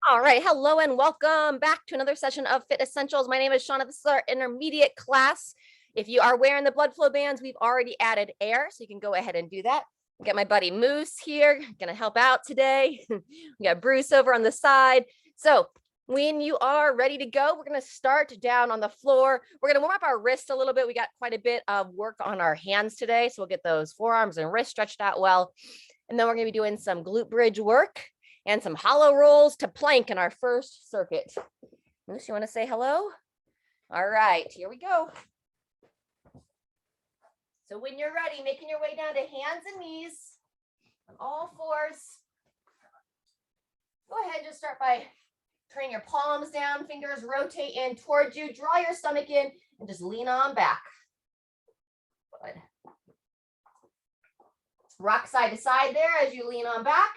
All right, hello and welcome back to another session of Fit Essentials. My name is Shauna. This is our intermediate class. If you are wearing the blood flow bands, we've already added air, so you can go ahead and do that. Get my buddy Moose here, gonna help out today. We got Bruce over on the side. So when you are ready to go, we're gonna start down on the floor. We're gonna warm up our wrists a little bit. We got quite a bit of work on our hands today, so we'll get those forearms and wrists stretched out well. And then we're gonna be doing some glute bridge work and some hollow rolls to plank in our first circuit. Moose, you want to say hello? All right, here we go. So when you're ready, making your way down to hands and knees on all fours. Go ahead and just start by turning your palms down, fingers rotate in towards you, draw your stomach in, and just lean on back. Good. Rock side to side there as you lean on back.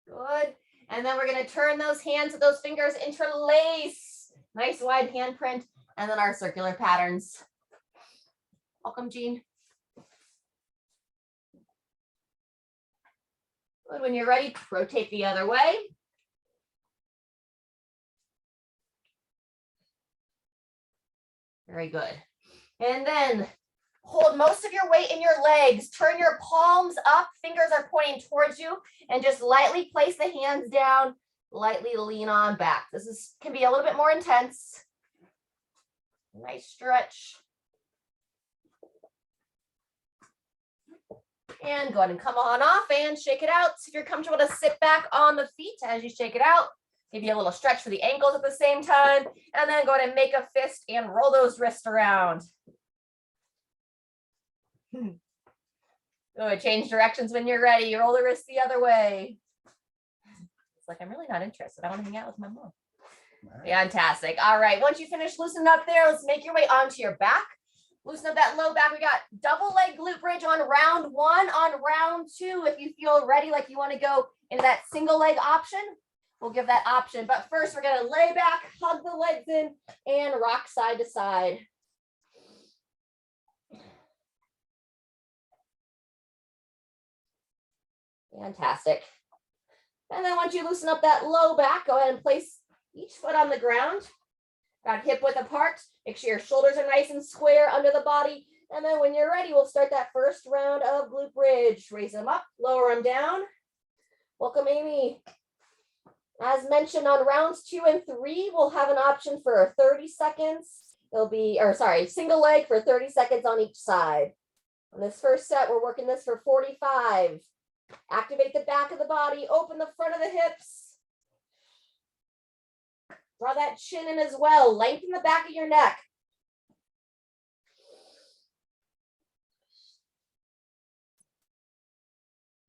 Good. And then we're going to turn those hands with those fingers, interlace. Nice wide handprint. And then our circular patterns. Welcome, Jean. Good. When you're ready, rotate the other way. Very good. And then hold most of your weight in your legs. Turn your palms up. Fingers are pointing towards you. And just lightly place the hands down. Lightly lean on back. This can be a little bit more intense. Nice stretch. And go ahead and come on off and shake it out. If you're comfortable to sit back on the feet as you shake it out. Give you a little stretch for the ankles at the same time. And then go ahead and make a fist and roll those wrists around. Good. Change directions when you're ready. You roll the wrist the other way. It's like, I'm really not interested. I want to hang out with my mom. Right. Fantastic. All right. Once you finish loosening up there, let's make your way onto your back. Loosen up that low back. We got double leg glute bridge on round one. On round two, if you feel ready, like you want to go into that single leg option, we'll give that option. But first, we're going to lay back, hug the legs in, and rock side to side. Fantastic. And then once you loosen up that low back, go ahead and place each foot on the ground. Got hip width apart. Make sure your shoulders are nice and square under the body. And then when you're ready, we'll start that first round of glute bridge. Raise them up, lower them down. Welcome, Amy. As mentioned, on rounds 2 and 3, we'll have an option for 30 seconds. It'll be, single leg for 30 seconds on each side. On this first set, we're working this for 45. Activate the back of the body, open the front of the hips. Draw that chin in as well. Lengthen the back of your neck.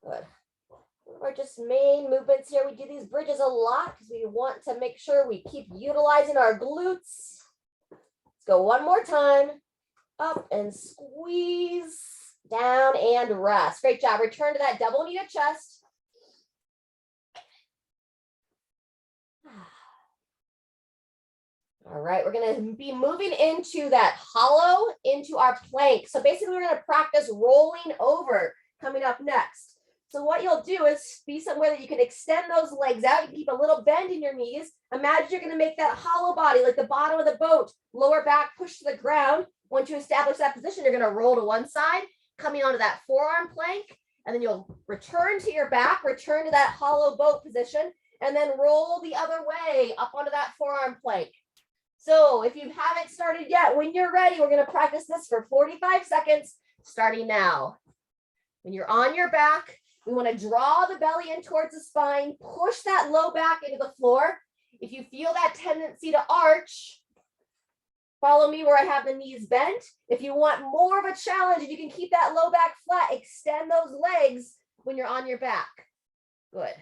Good. One of our just main movements here. We do these bridges a lot because we want to make sure we keep utilizing our glutes. Let's go one more time. Up and squeeze. Down and rest. Great job. Return to that double knee to chest. All right, we're going to be moving into that hollow, into our plank. So basically, we're going to practice rolling over coming up next. So what you'll do is be somewhere that you can extend those legs out. You can keep a little bend in your knees. Imagine you're going to make that hollow body like the bottom of the boat. Lower back, push to the ground. Once you establish that position, you're going to roll to one side, coming onto that forearm plank, and then you'll return to your back, return to that hollow boat position, and then roll the other way up onto that forearm plank. So if you haven't started yet, when you're ready, we're going to practice this for 45 seconds, starting now. When you're on your back, we want to draw the belly in towards the spine, push that low back into the floor. If you feel that tendency to arch, follow me where I have the knees bent. If you want more of a challenge, you can keep that low back flat, extend those legs when you're on your back. Good.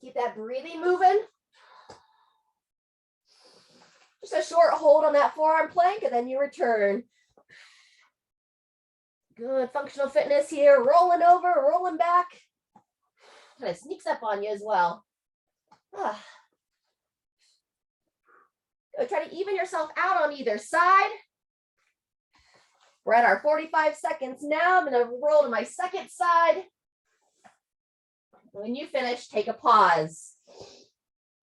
Keep that breathing moving. Just a short hold on that forearm plank, and then you return. Good. Functional fitness here. Rolling over, rolling back. Kind of sneaks up on you as well. Try to even yourself out on either side. We're at our 45 seconds now. I'm going to roll to my second side. When you finish, take a pause.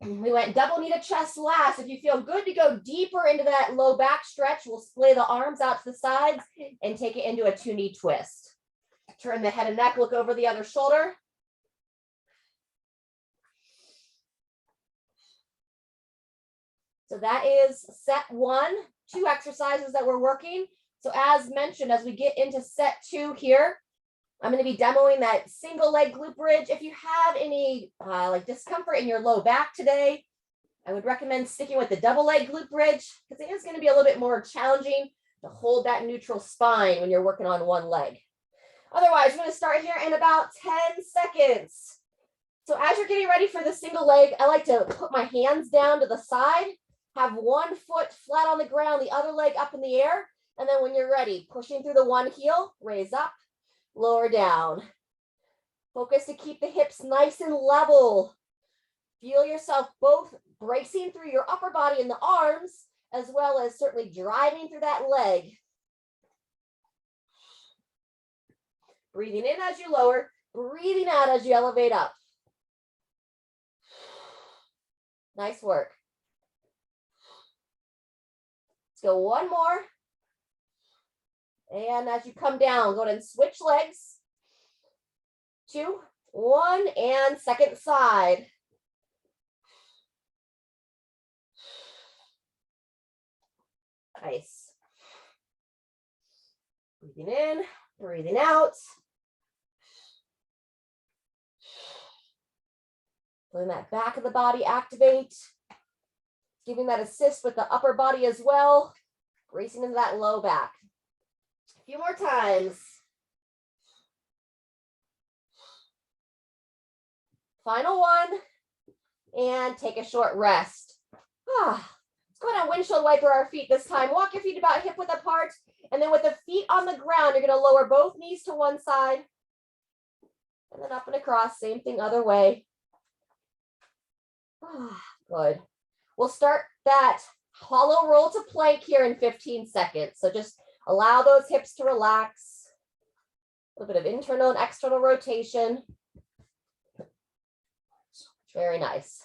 We went double knee to chest last. If you feel good to go deeper into that low back stretch, we'll splay the arms out to the sides and take it into a 2-knee twist. Turn the head and neck, look over the other shoulder. So that is set 1, 2 exercises that we're working. So as mentioned, as we get into set 2 here, I'm going to be demoing that single leg glute bridge. If you have any like discomfort in your low back today, I would recommend sticking with the double leg glute bridge because it is going to be a little bit more challenging to hold that neutral spine when you're working on one leg. Otherwise, we're going to start here in about 10 seconds. So as you're getting ready for the single leg, I like to put my hands down to the side, have one foot flat on the ground, the other leg up in the air. And then when you're ready, pushing through the one heel, raise up, lower down. Focus to keep the hips nice and level. Feel yourself both bracing through your upper body and the arms, as well as certainly driving through that leg. Breathing in as you lower, breathing out as you elevate up. Nice work. Let's go one more. And as you come down, go ahead and switch legs. 2, 1, and second side. Nice. Breathing in, breathing out. Feeling that back of the body activate. Giving that assist with the upper body as well. Racing into that low back. A few more times. Final one. And take a short rest. Let's go ahead and windshield wiper our feet this time. Walk your feet about hip width apart. And then with the feet on the ground, you're going to lower both knees to one side. And then up and across. Same thing other way. Good. We'll start that hollow roll to plank here in 15 seconds. So just allow those hips to relax. A little bit of internal and external rotation. Very nice.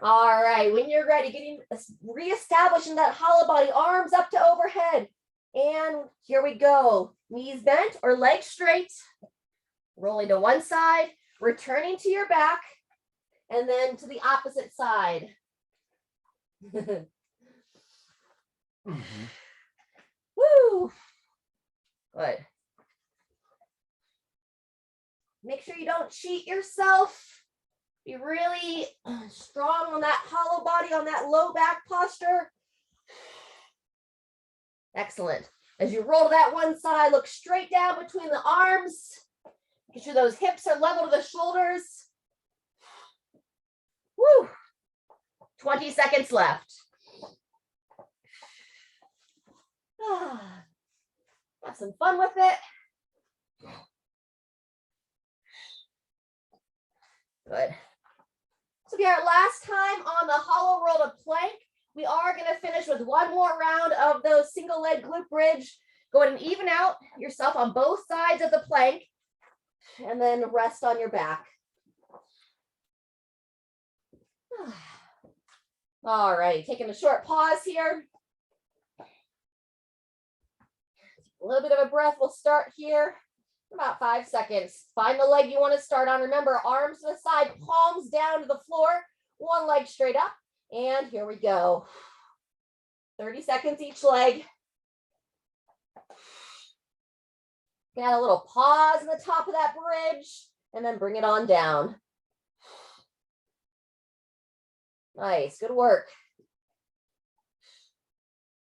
All right, when you're ready, getting reestablishing that hollow body, arms up to overhead. And here we go. Knees bent or legs straight. Rolling to one side, returning to your back, and then to the opposite side. Woo! Good. Make sure you don't cheat yourself. Be really strong on that hollow body, on that low back posture. Excellent. As you roll to that one side, look straight down between the arms. Make sure those hips are level to the shoulders. Woo! 20 seconds left. Have some fun with it. Good. So be our last time on the hollow roll to plank. We are going to finish with one more round of those single leg glute bridge. Go ahead and even out yourself on both sides of the plank and then rest on your back. All right, taking a short pause here. A little bit of a breath. We'll start here. About 5 seconds. Find the leg you want to start on. Remember, arms to the side, palms down to the floor, one leg straight up. And here we go. 30 seconds each leg. You can add a little pause in the top of that bridge and then bring it on down. Nice, good work.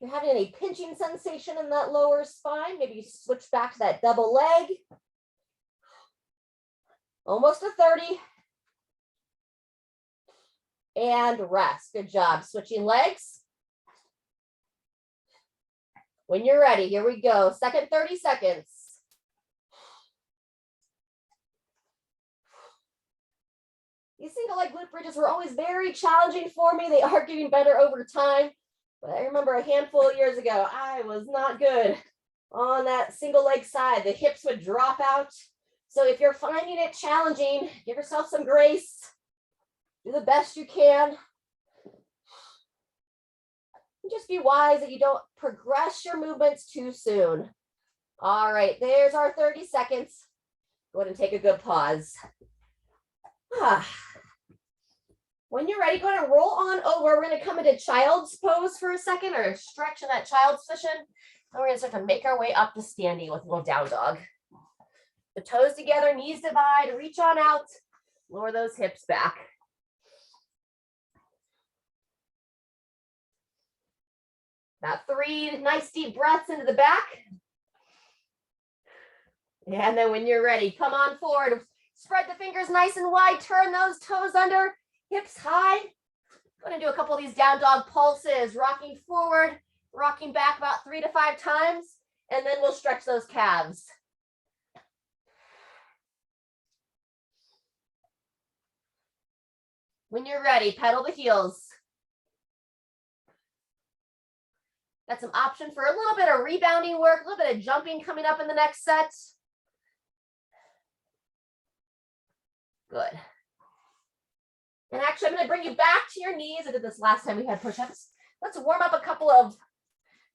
If you're having any pinching sensation in that lower spine, maybe you switch back to that double leg. Almost to 30. And rest. Good job. Switching legs. When you're ready, here we go. Second 30 seconds. These single leg glute bridges were always very challenging for me. They are getting better over time. But I remember a handful of years ago, I was not good. on that single leg side. The hips would drop out. So if you're finding it challenging, give yourself some grace. Do the best you can. And just be wise that you don't progress your movements too soon. All right, there's our 30 seconds. Go ahead and take a good pause. When you're ready, go ahead and roll on over. We're going to come into child's pose for a second, or stretch in that child's position. And we're going to start to make our way up to standing with a little down dog. The toes together, knees divide, reach on out, lower those hips back. About 3 nice deep breaths into the back. And then when you're ready, come on forward. Spread the fingers nice and wide. Turn those toes under, hips high. I'm going to do a couple of these down dog pulses, rocking forward, rocking back about 3 to 5 times, and then we'll stretch those calves. When you're ready, pedal the heels. Got some option for a little bit of rebounding work, a little bit of jumping coming up in the next set. Good. And actually, I'm going to bring you back to your knees. I did this last time we had push-ups. Let's warm up a couple of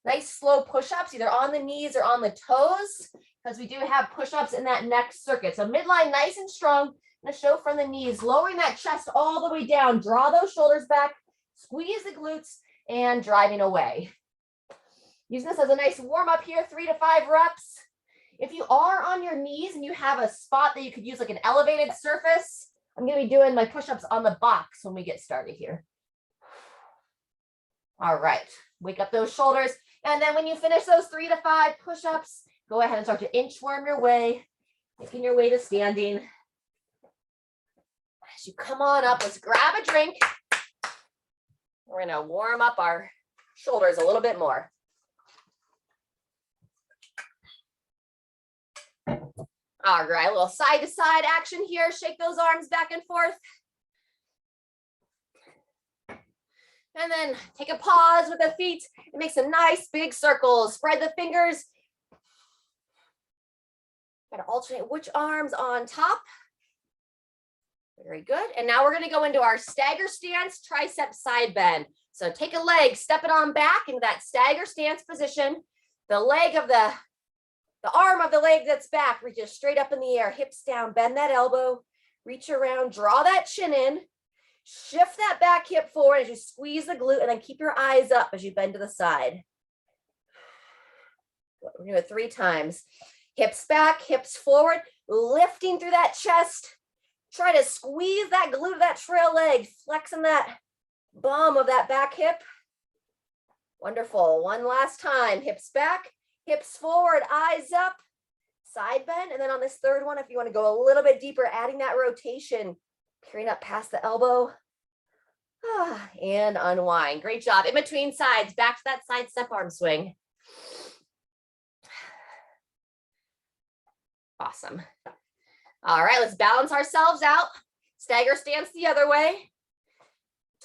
nice slow push-ups, either on the knees or on the toes, because we do have push-ups in that next circuit. So midline nice and strong. I'm going to show from the knees, lowering that chest all the way down. Draw those shoulders back, squeeze the glutes, and driving away. Using this as a nice warm-up here, 3 to 5 reps. If you are on your knees and you have a spot that you could use like an elevated surface, I'm going to be doing my push-ups on the box when we get started here. All right, wake up those shoulders. And then when you finish those 3 to 5 push-ups, go ahead and start to inchworm your way, making your way to standing. As you come on up, let's grab a drink. We're going to warm up our shoulders a little bit more. All right, a little side to side action here. Shake those arms back and forth. And then take a pause with the feet and make some nice big circles. Spread the fingers. Got to alternate which arm's on top. Very good. And now we're going to go into our stagger stance, tricep side bend. So take a leg, step it on back into that stagger stance position. The leg of the arm of the leg that's back reaches straight up in the air, hips down, bend that elbow, reach around, draw that chin in, shift that back hip forward as you squeeze the glute, and then keep your eyes up as you bend to the side. We're going to do it 3 times. Hips back, hips forward, lifting through that chest. Try to squeeze that glute of that trail leg, flexing that bum of that back hip. Wonderful. One last time. Hips back, hips forward, eyes up, side bend. And then on this third one, if you want to go a little bit deeper, adding that rotation, peering up past the elbow. And unwind. Great job. In between sides, back to that side step arm swing. Awesome. All right, let's balance ourselves out. Stagger stance the other way.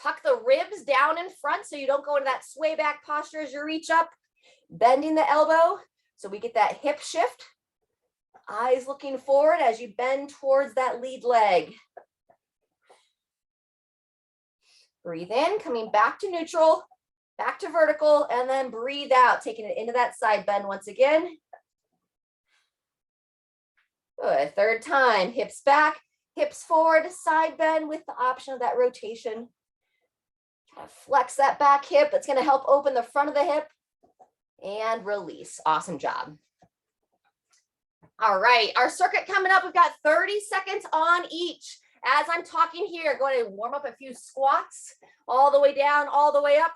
Tuck the ribs down in front so you don't go into that sway back posture as you reach up. Bending the elbow so we get that hip shift. Eyes looking forward as you bend towards that lead leg. Breathe in, coming back to neutral, back to vertical, and then breathe out, taking it into that side bend once again. Good. Third time, hips back, hips forward, side bend with the option of that rotation. Try to flex that back hip. That's going to help open the front of the hip. And release. Awesome job. All right, our circuit coming up. We've got 30 seconds on each. As I'm talking here, go ahead and warm up a few squats all the way down, all the way up.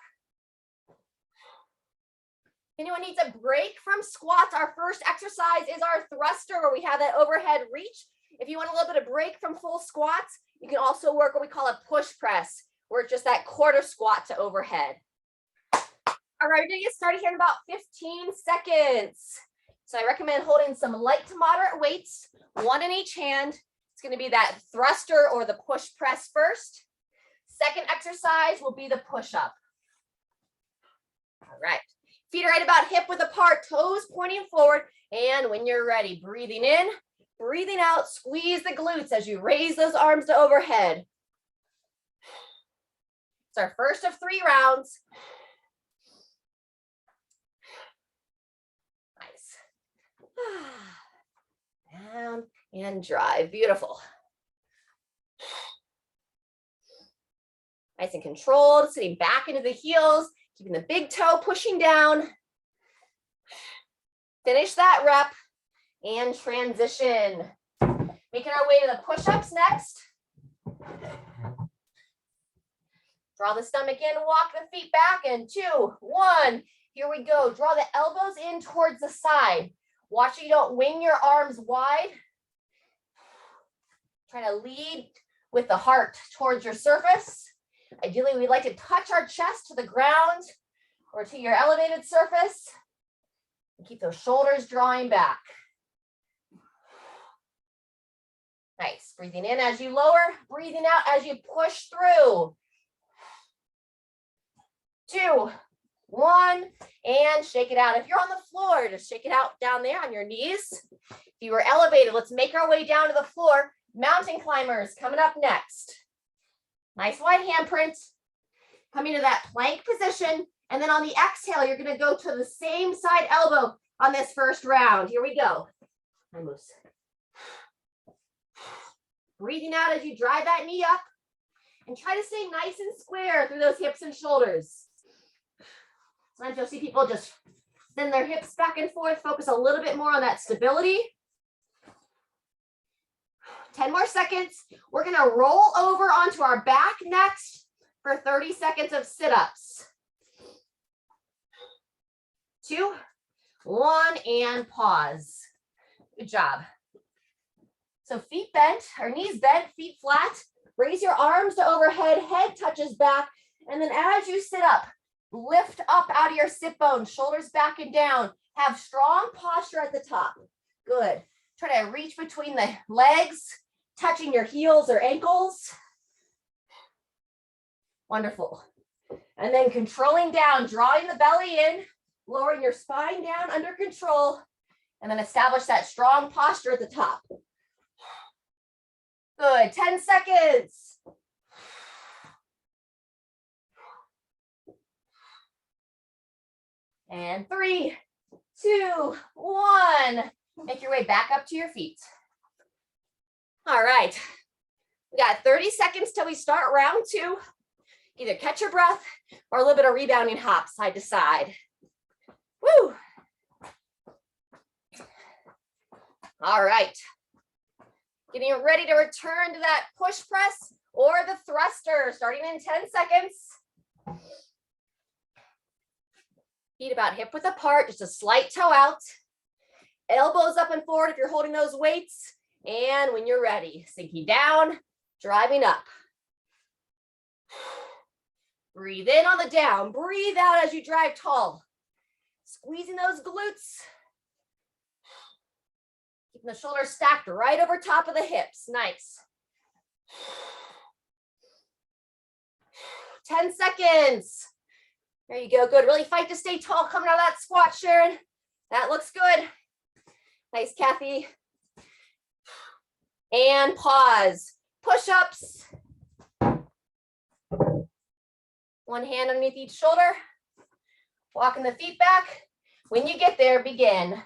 Anyone needs a break from squats? Our first exercise is our thruster, where we have that overhead reach. If you want a little bit of break from full squats, you can also work what we call a push press, where it's just that quarter squat to overhead. All right, we're going to get started here in about 15 seconds. So I recommend holding some light to moderate weights, 1 in each hand. It's going to be that thruster or the push press first. Second exercise will be the push up. All right. Feet are right about hip width apart, toes pointing forward. And when you're ready, breathing in, breathing out, squeeze the glutes as you raise those arms to overhead. It's our first of 3 rounds. Nice. Down and drive. Beautiful. Nice and controlled, sitting back into the heels, keeping the big toe pushing down. Finish that rep and transition. Making our way to the push-ups next. Draw the stomach in, walk the feet back, and 2, 1. Here we go. Draw the elbows in towards the side. Watch so you don't wing your arms wide. Try to lead with the heart towards your surface. Ideally, we'd like to touch our chest to the ground or to your elevated surface. And keep those shoulders drawing back. Nice. Breathing in as you lower, breathing out as you push through. 2, 1, and shake it out. If you're on the floor, just shake it out down there on your knees. If you were elevated, let's make our way down to the floor. Mountain climbers coming up next. Nice wide handprint. Coming to that plank position. And then on the exhale, you're going to go to the same side elbow on this first round. Here we go. Moose. Breathing out as you drive that knee up. And try to stay nice and square through those hips and shoulders. Sometimes you'll see people just send their hips back and forth, focus a little bit more on that stability. 10 more seconds. We're going to roll over onto our back next for 30 seconds of sit-ups. 2, 1, and pause. Good job. So feet bent, or knees bent, feet flat. Raise your arms to overhead, head touches back. And then as you sit up, lift up out of your sit bones, shoulders back and down. Have strong posture at the top. Good. Try to reach between the legs, touching your heels or ankles. Wonderful. And then controlling down, drawing the belly in, lowering your spine down under control, and then establish that strong posture at the top. Good. 10 seconds. And 3, 2, 1. Make your way back up to your feet. All right. We got 30 seconds till we start round 2. Either catch your breath or a little bit of rebounding hops side to side. Woo. All right. Getting ready to return to that push press or the thruster, starting in 10 seconds. Feet about hip width apart, just a slight toe out. Elbows up and forward if you're holding those weights. And when you're ready, sinking down, driving up. Breathe in on the down. Breathe out as you drive tall. Squeezing those glutes. Keeping the shoulders stacked right over top of the hips. Nice. 10 seconds. There you go. Good. Really fight to stay tall coming out of that squat, Sharon. That looks good. Nice, Kathy. And pause. Push-ups. One hand underneath each shoulder. Walking the feet back. When you get there, begin.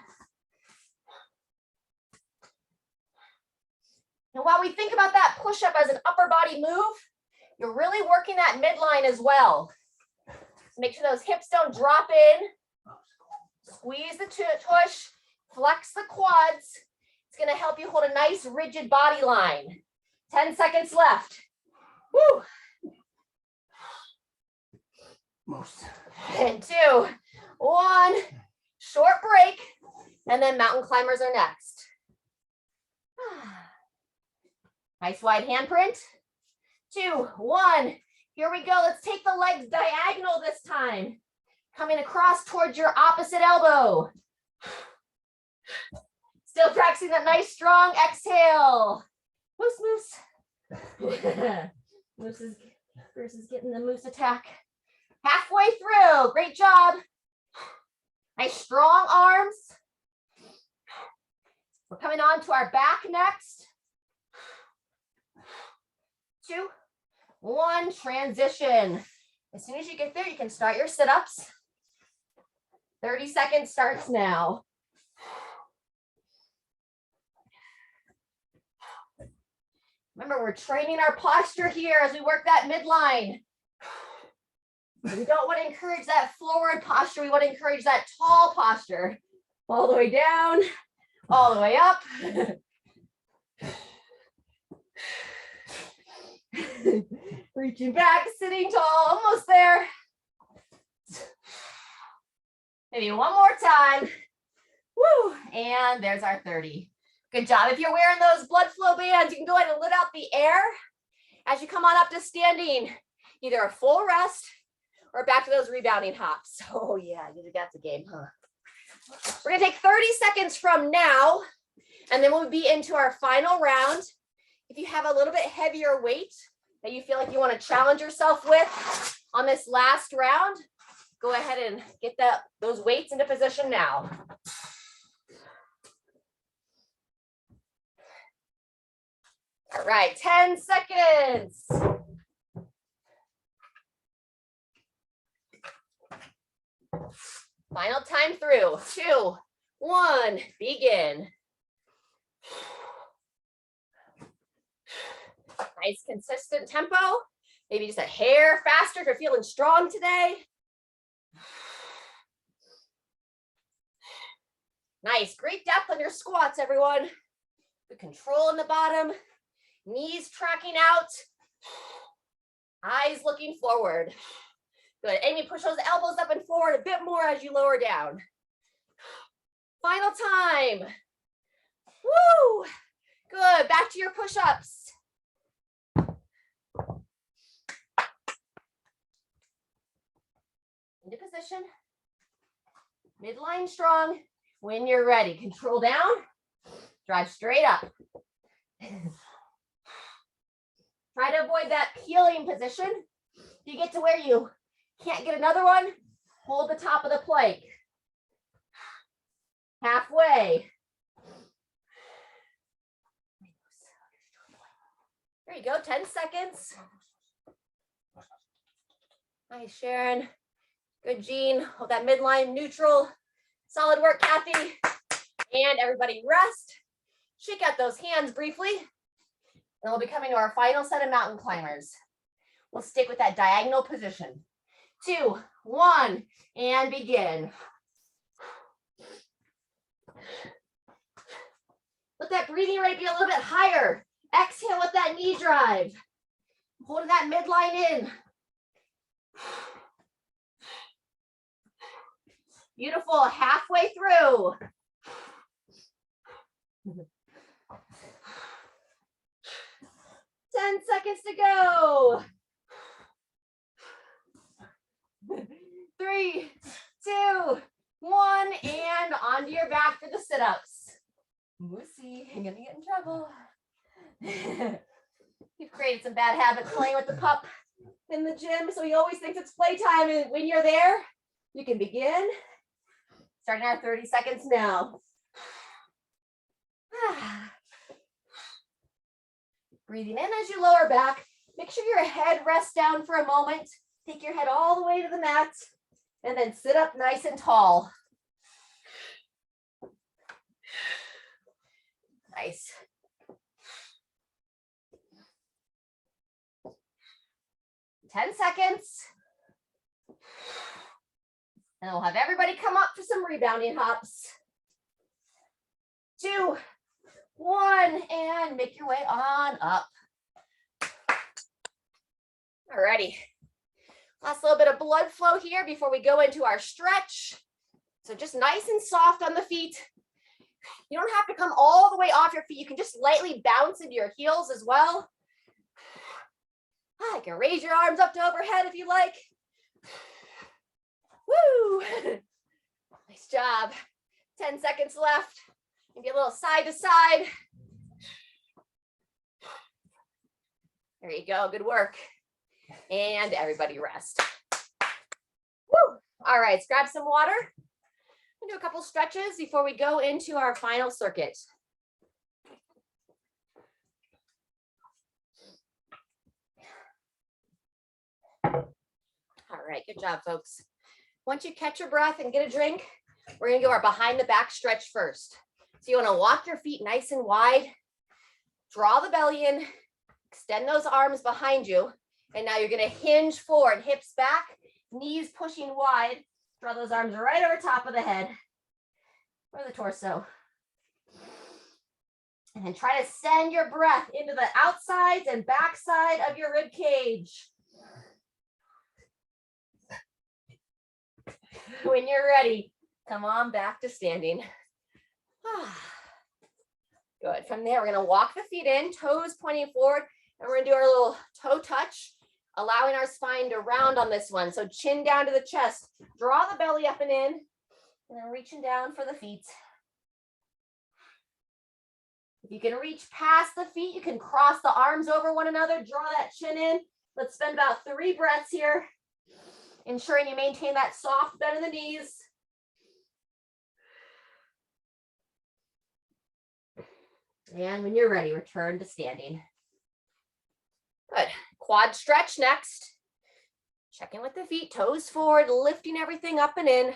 And while we think about that push-up as an upper body move, you're really working that midline as well. Make sure those hips don't drop in. Squeeze the tush, flex the quads. It's going to help you hold a nice rigid body line. 10 seconds left. Woo. And 2, 1. Short break. And then mountain climbers are next. Nice wide handprint. 2, 1. Here we go. Let's take the legs diagonal this time. Coming across towards your opposite elbow. Still practicing that nice strong exhale. Moose, moose. Bruce is getting the moose attack. Halfway through. Great job. Nice strong arms. We're coming on to our back next. 2, 1, transition. As soon as you get there, you can start your sit-ups. 30 seconds starts now. Remember, we're training our posture here as we work that midline. We don't want to encourage that forward posture. We want to encourage that tall posture. All the way down, all the way up. Reaching back, sitting tall, almost there. Maybe one more time. Woo, and there's our 30. Good job. If you're wearing those blood flow bands, you can go ahead and let out the air as you come on up to standing, either a full rest or back to those rebounding hops. Oh yeah, you got the game, huh? We're gonna take 30 seconds from now, and then we'll be into our final round. If you have a little bit heavier weight that you feel like you want to challenge yourself with on this last round, go ahead and get those weights into position now. All right, 10 seconds. Final time through. 2, 1, begin. Nice consistent tempo. Maybe just a hair faster if you're feeling strong today. Nice, great depth on your squats, everyone. Good control in the bottom. Knees tracking out, eyes looking forward. Good, Amy, push those elbows up and forward a bit more as you lower down. Final time. Woo, good, back to your push-ups. Into position, midline strong. When you're ready, control down, drive straight up. Try to avoid that peeling position. If you get to where you can't get another one, hold the top of the plank. Halfway. There you go, 10 seconds. Nice, Sharon. Good, Jean. Hold that midline neutral. Solid work, Kathy. And everybody rest. Shake out those hands briefly. And we'll be coming to our final set of mountain climbers. We'll stick with that diagonal position. 2, 1, and begin. Let that breathing rate be a little bit higher. Exhale with that knee drive. Holding that midline in. Beautiful, halfway through. Ten seconds to go. 3, 2, 1, and onto your back for the sit-ups. Whoopsie, I'm gonna get in trouble. You've created some bad habits playing with the pup in the gym, so he always thinks it's playtime, and when you're there, you can begin. Starting our 30 seconds now. Breathing in as you lower back. Make sure your head rests down for a moment. Take your head all the way to the mat and then sit up nice and tall. Nice. Ten seconds. And we'll have everybody come up for some rebounding hops. 2, 1, and make your way on up. Alrighty. Last little bit of blood flow here before we go into our stretch. So just nice and soft on the feet. You don't have to come all the way off your feet. You can just lightly bounce into your heels as well. You can raise your arms up to overhead if you like. Woo! Nice job. 10 seconds left. Maybe a little side to side. There you go. Good work. And everybody rest. Woo! All right, let's grab some water. Do a couple stretches before we go into our final circuit. All right, good job, folks. Once you catch your breath and get a drink, we're gonna go our behind the back stretch first. So you wanna walk your feet nice and wide, draw the belly in, extend those arms behind you, and now you're gonna hinge forward, hips back, knees pushing wide, draw those arms right over top of the head or the torso. And then try to send your breath into the outsides and backside of your rib cage. When you're ready, come on back to standing. Good. From there, we're going to walk the feet in, toes pointing forward, and we're going to do our little toe touch, allowing our spine to round on this one. So chin down to the chest, draw the belly up and in, and then reaching down for the feet. If you can reach past the feet, you can cross the arms over one another, draw that chin in. Let's spend about 3 breaths here, ensuring you maintain that soft bend in the knees. And when you're ready, return to standing. Good. Quad stretch next. Check in with the feet, toes forward, lifting everything up and in,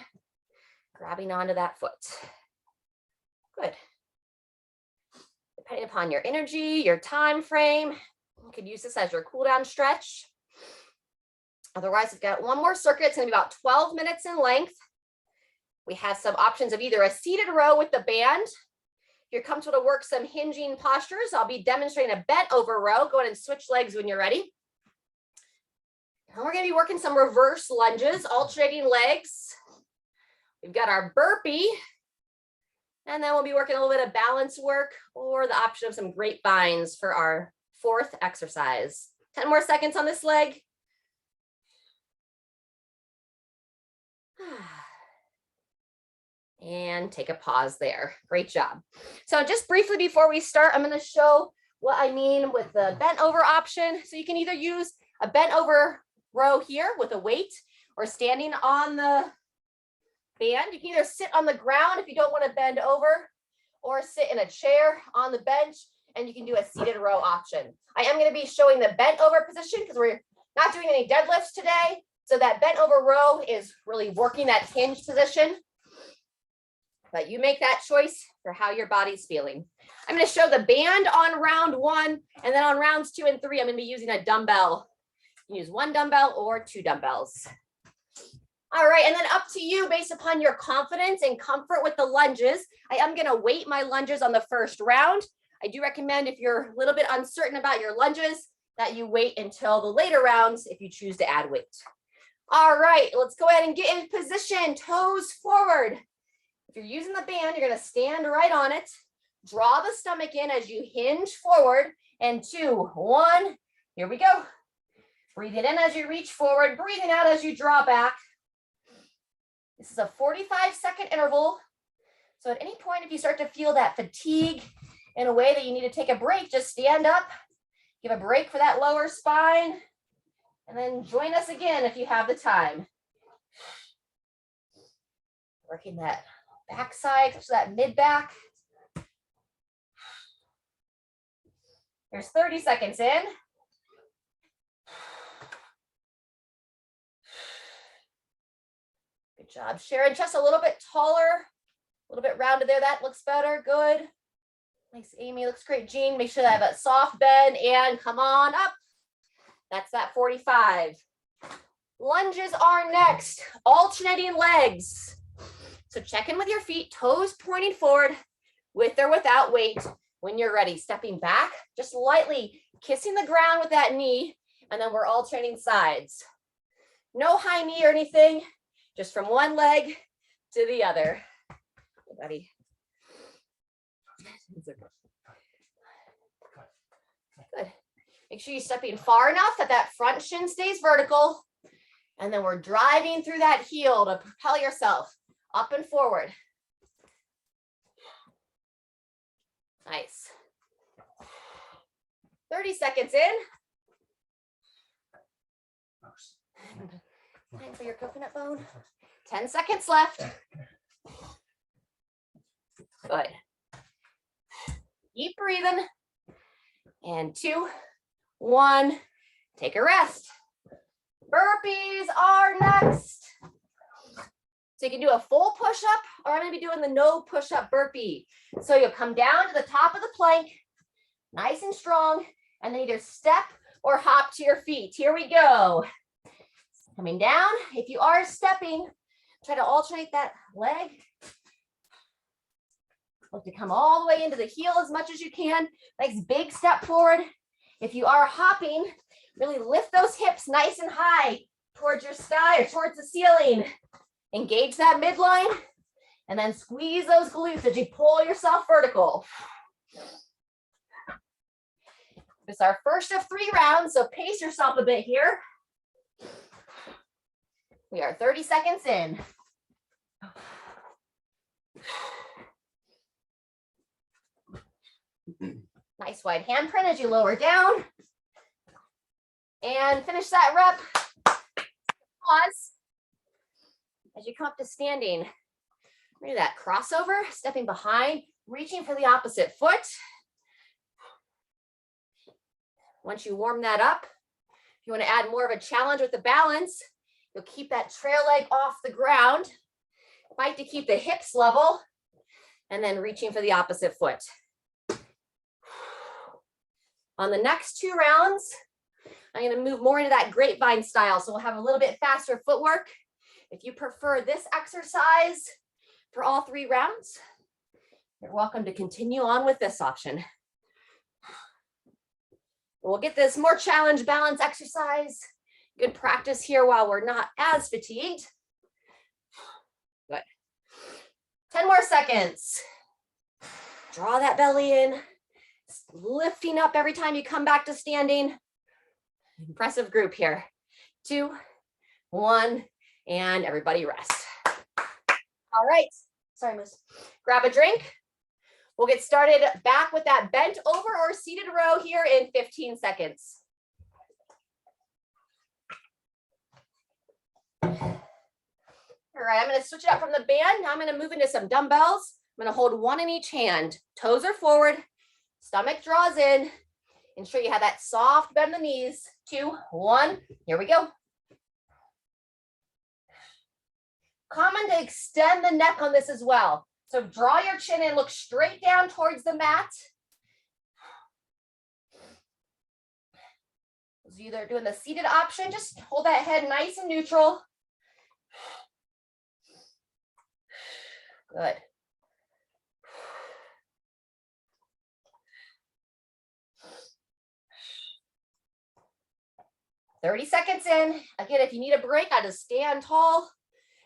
grabbing onto that foot. Good. Depending upon your energy, your time frame, you could use this as your cool down stretch. Otherwise, we've got one more circuit. It's going to be about 12 minutes in length. We have some options of either a seated row with the band. If you're comfortable to work some hinging postures, I'll be demonstrating a bent over row. Go ahead and switch legs when you're ready. And we're going to be working some reverse lunges, alternating legs. We've got our burpee. And then we'll be working a little bit of balance work or the option of some grapevines for our 4th exercise. 10 more seconds on this leg. And take a pause there. Great job. So just briefly before we start, I'm going to show what I mean with the bent over option. So you can either use a bent over row here with a weight or standing on the band. You can either sit on the ground if you don't want to bend over or sit in a chair on the bench, and you can do a seated row option. I am going to be showing the bent over position because we're not doing any deadlifts today. So that bent over row is really working that hinge position. But you make that choice for how your body's feeling. I'm going to show the band on round 1, and then on rounds 2 and 3, I'm going to be using a dumbbell. You can use 1 dumbbell or 2 dumbbells. All right, and then up to you based upon your confidence and comfort with the lunges. I am going to weight my lunges on the first round. I do recommend if you're a little bit uncertain about your lunges that you wait until the later rounds if you choose to add weight. All right, let's go ahead and get in position, toes forward. If you're using the band, you're going to stand right on it. Draw the stomach in as you hinge forward. And 2, 1, here we go. Breathing in as you reach forward, breathing out as you draw back. This is a 45-second interval. So at any point, if you start to feel that fatigue in a way that you need to take a break, just stand up, give a break for that lower spine, and then join us again if you have the time. Working that backside, so that mid back. There's 30 seconds in. Good job, Sharon. Just a little bit taller, a little bit rounded there. That looks better. Good. Nice, Amy. Looks great. Jean, make sure that I have a soft bend and come on up. That's that 45. Lunges are next. Alternating legs. So check in with your feet, toes pointing forward with or without weight. When you're ready, stepping back, just lightly kissing the ground with that knee, and then we're alternating sides. No high knee or anything, just from one leg to the other. Hey, buddy. Good. Make sure you're stepping far enough that that front shin stays vertical, and then we're driving through that heel to propel yourself up and forward. Nice. 30 seconds in. Time for your coconut bone. 10 seconds left. Good. Keep breathing. And 2, 1, take a rest. Burpees are next. So you can do a full push-up, or I'm going to be doing the no push-up burpee. So you'll come down to the top of the plank, nice and strong, and then either step or hop to your feet. Here we go. Coming down. If you are stepping, try to alternate that leg. Look to come all the way into the heel as much as you can. Nice big step forward. If you are hopping, really lift those hips nice and high towards your sky or towards the ceiling. Engage that midline and then squeeze those glutes as you pull yourself vertical. This is our first of 3 rounds, so pace yourself a bit here. We are 30 seconds in. Nice wide handprint as you lower down. And finish that rep. Pause. As you come up to standing, do that crossover, stepping behind, reaching for the opposite foot. Once you warm that up, if you want to add more of a challenge with the balance, you'll keep that trail leg off the ground. Fight to keep the hips level, and then reaching for the opposite foot. On the next 2 rounds, I'm going to move more into that grapevine style, so we'll have a little bit faster footwork. If you prefer this exercise for all 3 rounds, you're welcome to continue on with this option. We'll get this more challenge balance exercise. Good practice here while we're not as fatigued. Good. 10 more seconds. Draw that belly in, lifting up every time you come back to standing. Impressive group here. 2, 1. And everybody rest. All right. Sorry, Moose. Grab a drink. We'll get started back with that bent over or seated row here in 15 seconds. All right, I'm going to switch it up from the band. Now I'm going to move into some dumbbells. I'm going to hold 1 in each hand. Toes are forward. Stomach draws in. Ensure you have that soft bend in the knees. 2, 1. Here we go. Common to extend the neck on this as well. So draw your chin in, look straight down towards the mat. So either doing the seated option, just hold that head nice and neutral. Good. "30 seconds in. Again, if you need a break, I just stand tall.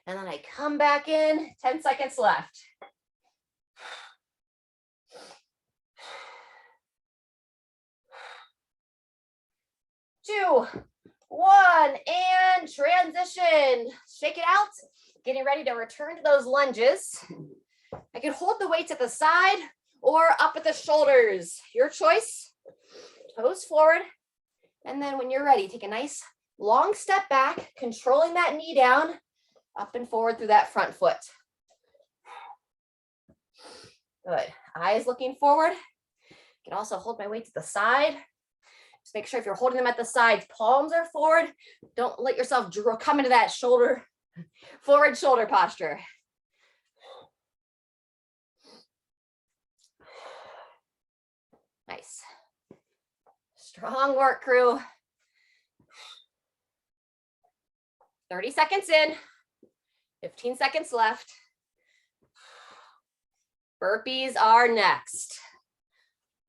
And then I come back in, 10 seconds left. Two, 1, and transition. Shake it out. Getting ready to return to those lunges. I can hold the weights at the side or up at the shoulders. Your choice. Toes forward. And then when you're ready, take a nice long step back, controlling that knee down. Up and forward through that front foot. Good. Eyes looking forward. You can also hold my weights at the side. Just make sure if you're holding them at the sides, palms are forward. Don't let yourself come into that forward shoulder posture. Nice. Strong work, crew. 30 seconds in. 15 seconds left. Burpees are next.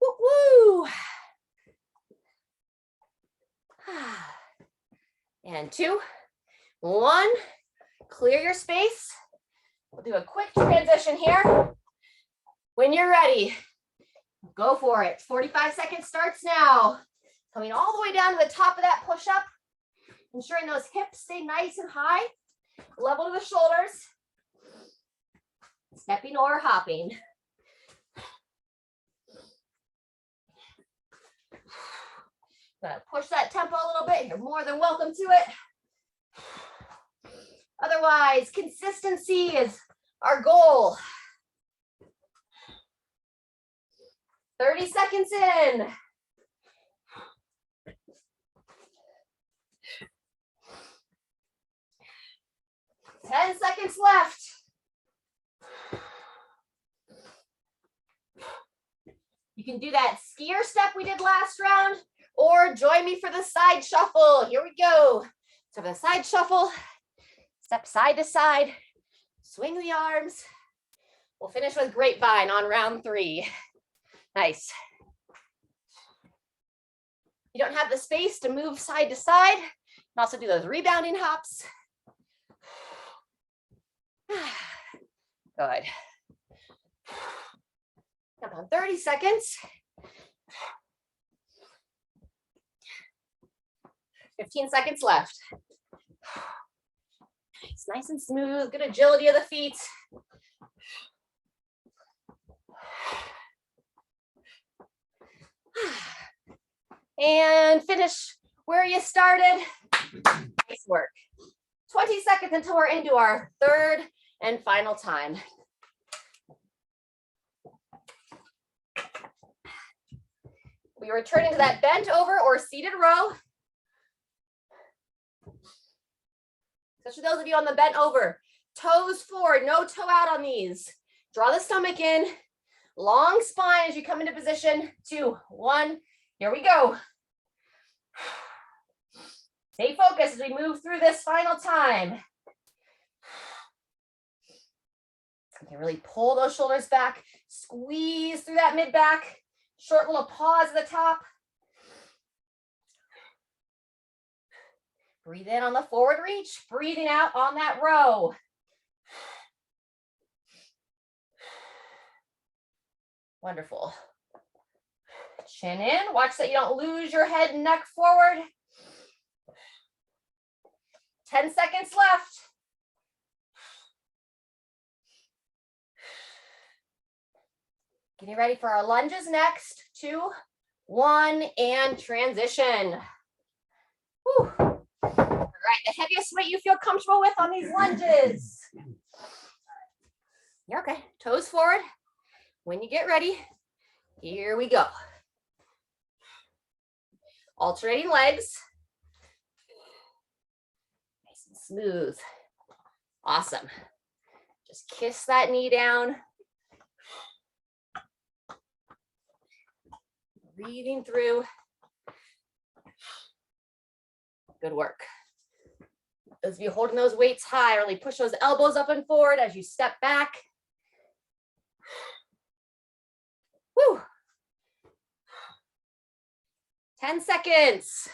Woo-woo. And 2, 1. Clear your space. We'll do a quick transition here. When you're ready, go for it. 45 seconds starts now. Coming all the way down to the top of that push-up. Ensuring those hips stay nice and high. Level to the shoulders. Stepping or hopping. Gonna push that tempo a little bit. You're more than welcome to it. Otherwise, consistency is our goal. 30 seconds in. Ten seconds left. You can do that skier step we did last round, or join me for the side shuffle. Here we go. So for the side shuffle, step side to side, swing the arms. We'll finish with Grapevine on round 3. Nice. You don't have the space to move side to side. You can also do those rebounding hops. Good. Jump on 30 seconds. 15 seconds left. It's nice and smooth, good agility of the feet. And finish where you started. Nice work. 20 seconds until we're into our third and final time. We return into that bent over or seated row. Especially those of you on the bent over. Toes forward, no toe out on these. Draw the stomach in. Long spine as you come into position. 2, 1. Here we go. Stay focused as we move through this final time. You can really pull those shoulders back. Squeeze through that mid back. Short little pause at the top. Breathe in on the forward reach. Breathing out on that row. Wonderful. Chin in. Watch that you don't lose your head and neck forward. 10 seconds left. Getting ready for our lunges next. 2, 1, and transition. Whew. All right, the heaviest weight you feel comfortable with on these lunges. You're okay. Toes forward. When you get ready, here we go. Alternating legs. Nice and smooth. Awesome. Just kiss that knee down. Breathing through. Good work. Those of you holding those weights high, really push those elbows up and forward as you step back. Woo. 10 seconds.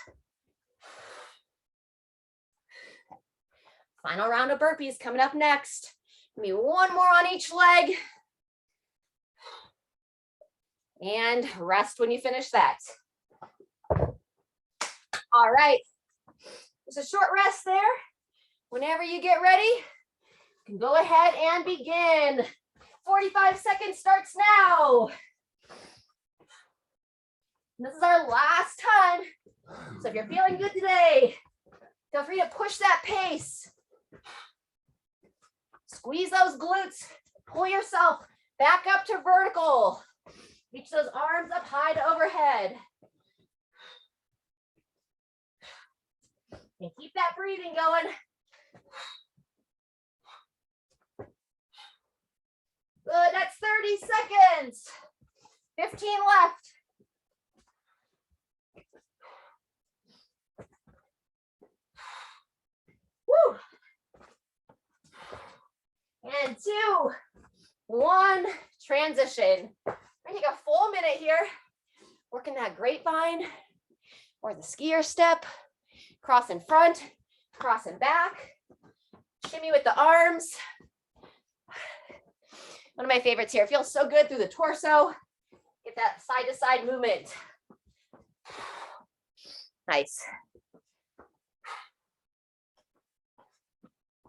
Final round of burpees coming up next. Give me one more on each leg. And rest when you finish that. All right. Just a short rest there. Whenever you get ready, you can go ahead and begin. 45 seconds starts now. And this is our last time. So if you're feeling good today, feel free to push that pace. Squeeze those glutes. Pull yourself back up to vertical. Reach those arms up high to overhead. And keep that breathing going. Good, that's 30 seconds. 15 left. Woo. And 2, 1, transition. We're gonna take a full minute here, working that grapevine or the skier step, cross in front, cross in back, shimmy with the arms. One of my favorites here. It feels so good through the torso. Get that side to side movement. Nice.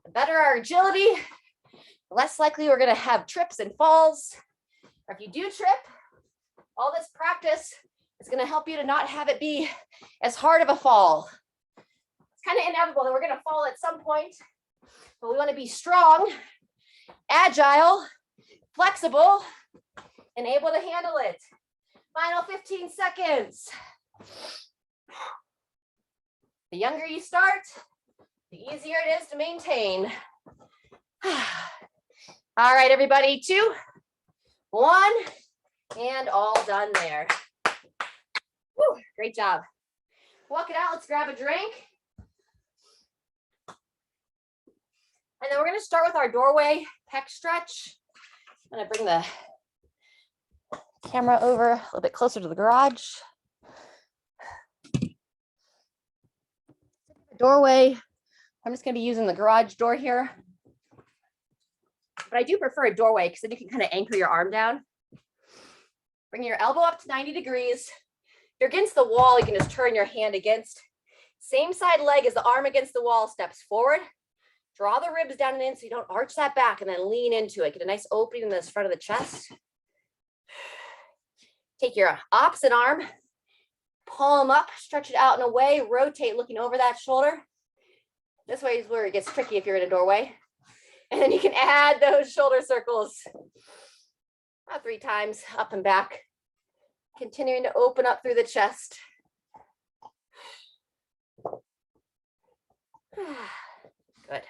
The better our agility, the less likely we're gonna have trips and falls. Or if you do trip, all this practice is gonna help you to not have it be as hard of a fall. It's kind of inevitable that we're gonna fall at some point, but we wanna be strong, agile, flexible, and able to handle it. Final 15 seconds. The younger you start, the easier it is to maintain. All right, everybody, 2, 1, and all done there. Woo, great job. Walk it out, let's grab a drink. And then we're gonna start with our doorway pec stretch. I'm gonna bring the camera over a little bit closer to the garage. Doorway, I'm just gonna be using the garage door here. But I do prefer a doorway because then you can kind of anchor your arm down. Bring your elbow up to 90 degrees. If you're against the wall, you can just turn your hand against. Same side leg as the arm against the wall, steps forward. Draw the ribs down and in so you don't arch that back, and then lean into it. Get a nice opening in this front of the chest. Take your opposite arm, palm up, stretch it out and away, rotate looking over that shoulder. This way is where it gets tricky if you're in a doorway. And then you can add those shoulder circles about 3 times up and back, continuing to open up through the chest. Good.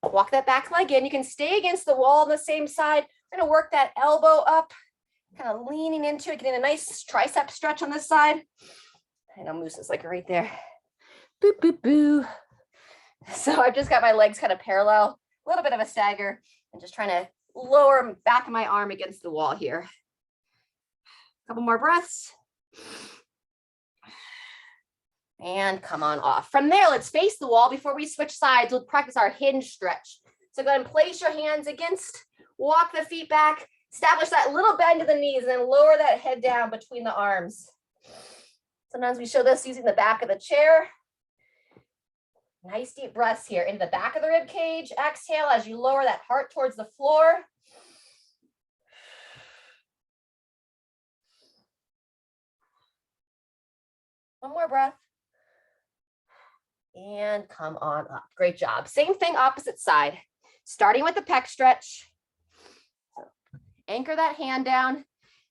Walk that back leg in. You can stay against the wall on the same side. We're going to work that elbow up, kind of leaning into it, getting a nice tricep stretch on this side. I know Moose is like right there. Boo, boo, boo. So I've just got my legs kind of parallel, a little bit of a stagger, and just trying to lower back of my arm against the wall here. A couple more breaths. And come on off. From there, let's face the wall. Before we switch sides, we'll practice our hinge stretch. So go ahead and place your hands against, walk the feet back, establish that little bend to the knees, and then lower that head down between the arms. Sometimes we show this using the back of the chair. Nice deep breaths here into the back of the rib cage. Exhale as you lower that heart towards the floor. One more breath. And come on up. Great job. Same thing, opposite side. Starting with the pec stretch. So anchor that hand down.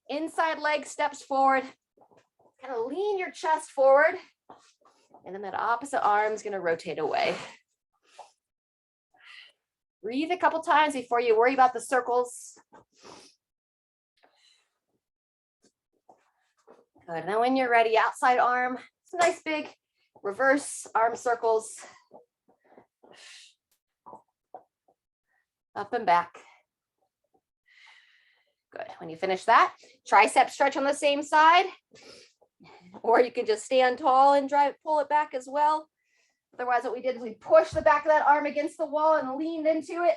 Inside leg steps forward. Kind of lean your chest forward. And then that opposite arm is going to rotate away. Breathe a couple times before you worry about the circles. Good. Now when you're ready, outside arm. It's a nice big reverse arm circles. Up and back. Good. When you finish that, tricep stretch on the same side. Or you can just stand tall and pull it back as well. Otherwise, what we did is we pushed the back of that arm against the wall and leaned into it.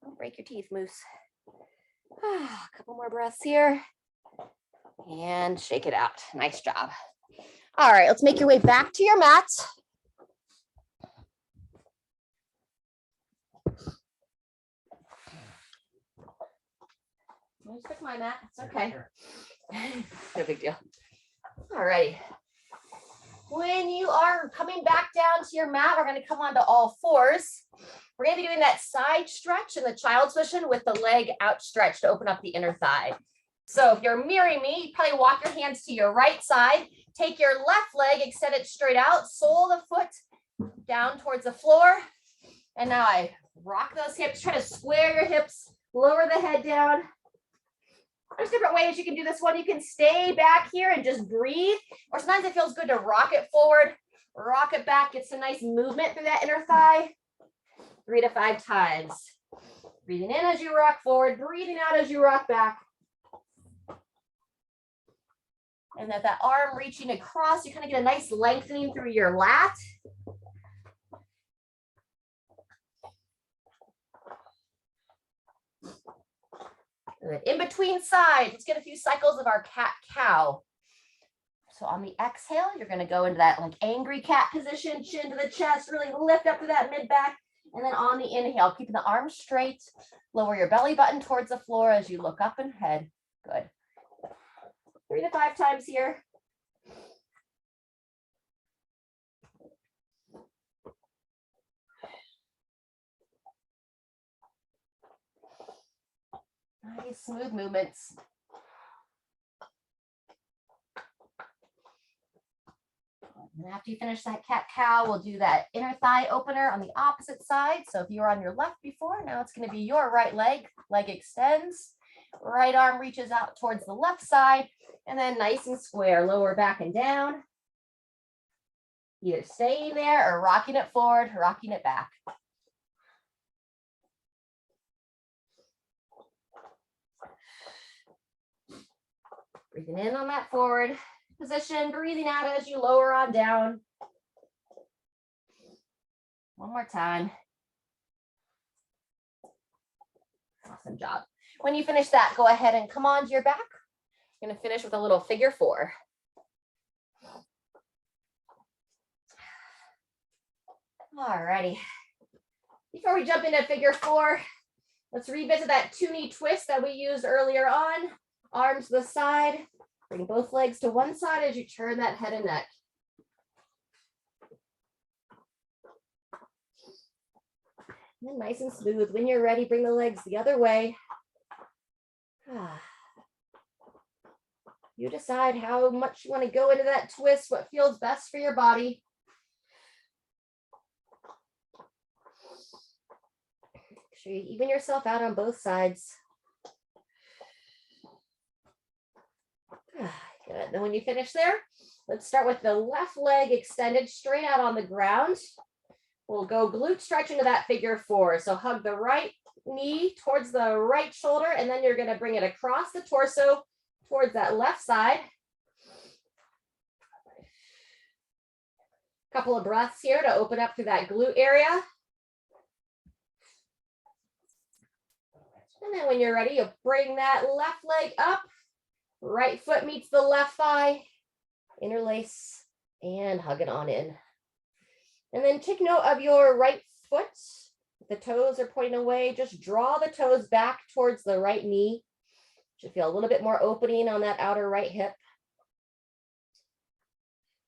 Don't break your teeth, Moose. A couple more breaths here. And shake it out. Nice job. All right, let's make your way back to your mat. I just took my mat. It's okay. No big deal. All right. When you are coming back down to your mat, we're going to come onto all fours. We're going to be doing that side stretch in the child's position with the leg outstretched to open up the inner thigh. So if you're mirroring me, you probably walk your hands to your right side. Take your left leg, extend it straight out, sole of the foot down towards the floor. And now I rock those hips, try to square your hips, lower the head down. There's different ways you can do this one. You can stay back here and just breathe, or sometimes it feels good to rock it forward, rock it back, get some nice movement through that inner thigh. 3 to 5 times. Breathing in as you rock forward, breathing out as you rock back. And that arm reaching across, you kind of get a nice lengthening through your lat. Good. In between sides, let's get a few cycles of our cat-cow. So on the exhale, you're going to go into that like angry cat position, chin to the chest, really lift up to that mid-back. And then on the inhale, keeping the arms straight, lower your belly button towards the floor as you look up and head. Good. 3 to 5 times here. Nice, smooth movements. And after you finish that cat-cow, we'll do that inner thigh opener on the opposite side. So if you were on your left before, now it's going to be your right leg. Leg extends. Right arm reaches out towards the left side. And then nice and square, lower back and down. Either staying there or rocking it forward, rocking it back. Breathing in on that forward position, breathing out as you lower on down. One more time. Awesome job. When you finish that, go ahead and come onto your back. I'm going to finish with a little figure four. All righty. Before we jump into figure four, let's revisit that two-knee twist that we used earlier on. Arms to the side. Bring both legs to one side as you turn that head and neck. And nice and smooth. When you're ready, bring the legs the other way. You decide how much you want to go into that twist, what feels best for your body. Make sure you even yourself out on both sides. Good. Then when you finish there, let's start with the left leg extended straight out on the ground. We'll go glute stretch into that figure four. So hug the right knee towards the right shoulder, and then you're going to bring it across the torso towards that left side. Couple of breaths here to open up through that glute area. And then when you're ready, you'll bring that left leg up. Right foot meets the left thigh, interlace, and hug it on in. And then take note of your right foot. If the toes are pointing away, just draw the toes back towards the right knee. Should feel a little bit more opening on that outer right hip.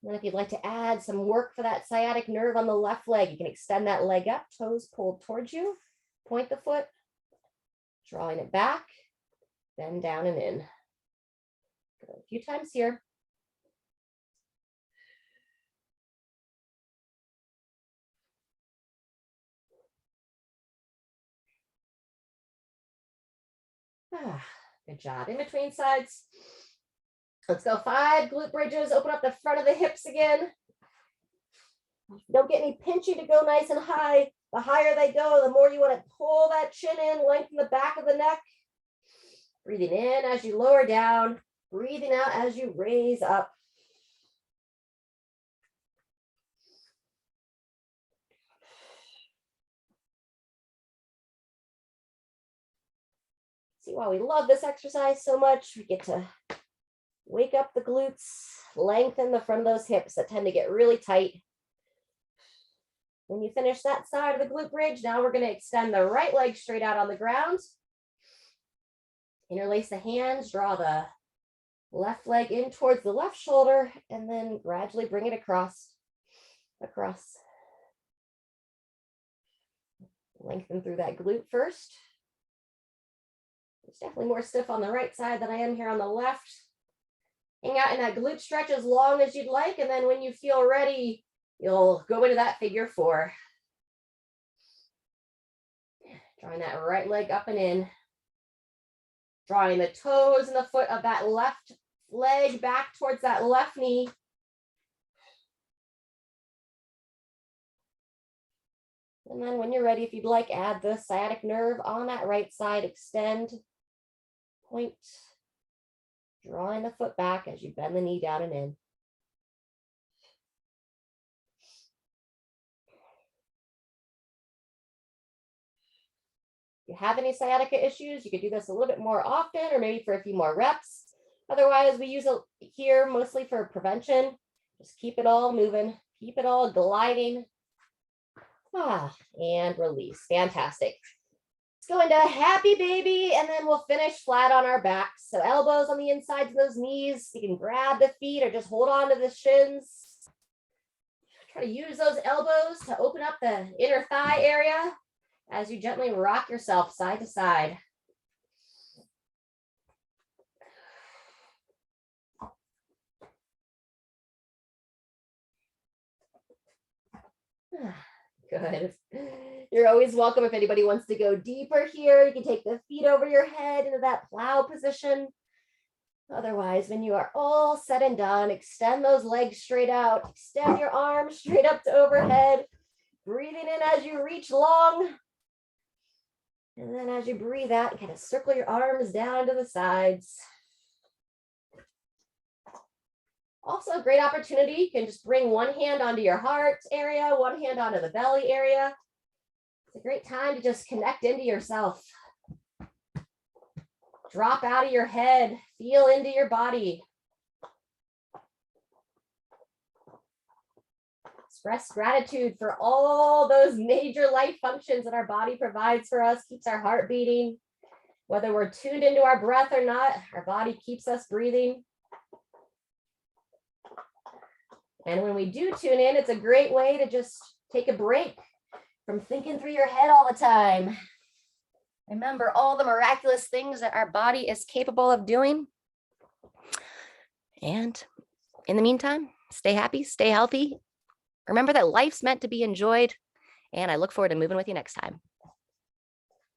And then if you'd like to add some work for that sciatic nerve on the left leg, you can extend that leg up, toes pulled towards you, point the foot, drawing it back, bend down and in. Go a few times here. Good job. In between sides. Let's go 5 glute bridges. Open up the front of the hips again. Don't get any pinchy to go nice and high. The higher they go, the more you want to pull that chin in, lengthen the back of the neck. Breathing in as you lower down. Breathing out as you raise up. See why we love this exercise so much? We get to wake up the glutes, lengthen the front of those hips that tend to get really tight. When you finish that side of the glute bridge, now we're going to extend the right leg straight out on the ground. Interlace the hands, draw the left leg in towards the left shoulder, and then gradually bring it across. Lengthen through that glute first. It's definitely more stiff on the right side than I am here on the left. Hang out in that glute stretch as long as you'd like, and then when you feel ready, you'll go into that figure four. Drawing that right leg up and in. Drawing the toes and the foot of that left leg back towards that left knee. And then when you're ready, if you'd like, add the sciatic nerve on that right side. Extend, point, drawing the foot back as you bend the knee down and in. If you have any sciatica issues, you could do this a little bit more often or maybe for a few more reps. Otherwise, we use it here mostly for prevention. Just keep it all moving, keep it all gliding. And release. Fantastic. Let's go into happy baby, and then we'll finish flat on our backs. So elbows on the insides of those knees. You can grab the feet or just hold on to the shins. Try to use those elbows to open up the inner thigh area as you gently rock yourself side to side. Good. You're always welcome if anybody wants to go deeper here. You can take the feet over your head into that plow position. Otherwise, when you are all said and done, extend those legs straight out, extend your arms straight up to overhead, breathing in as you reach long. And then as you breathe out, kind of circle your arms down to the sides. Also a great opportunity, you can just bring one hand onto your heart area, one hand onto the belly area. It's a great time to just connect into yourself. Drop out of your head, feel into your body. Express gratitude for all those major life functions that our body provides for us, keeps our heart beating. Whether we're tuned into our breath or not, our body keeps us breathing. And when we do tune in, it's a great way to just take a break from thinking through your head all the time. Remember all the miraculous things that our body is capable of doing. And in the meantime, stay happy, stay healthy. Remember that life's meant to be enjoyed. And I look forward to moving with you next time.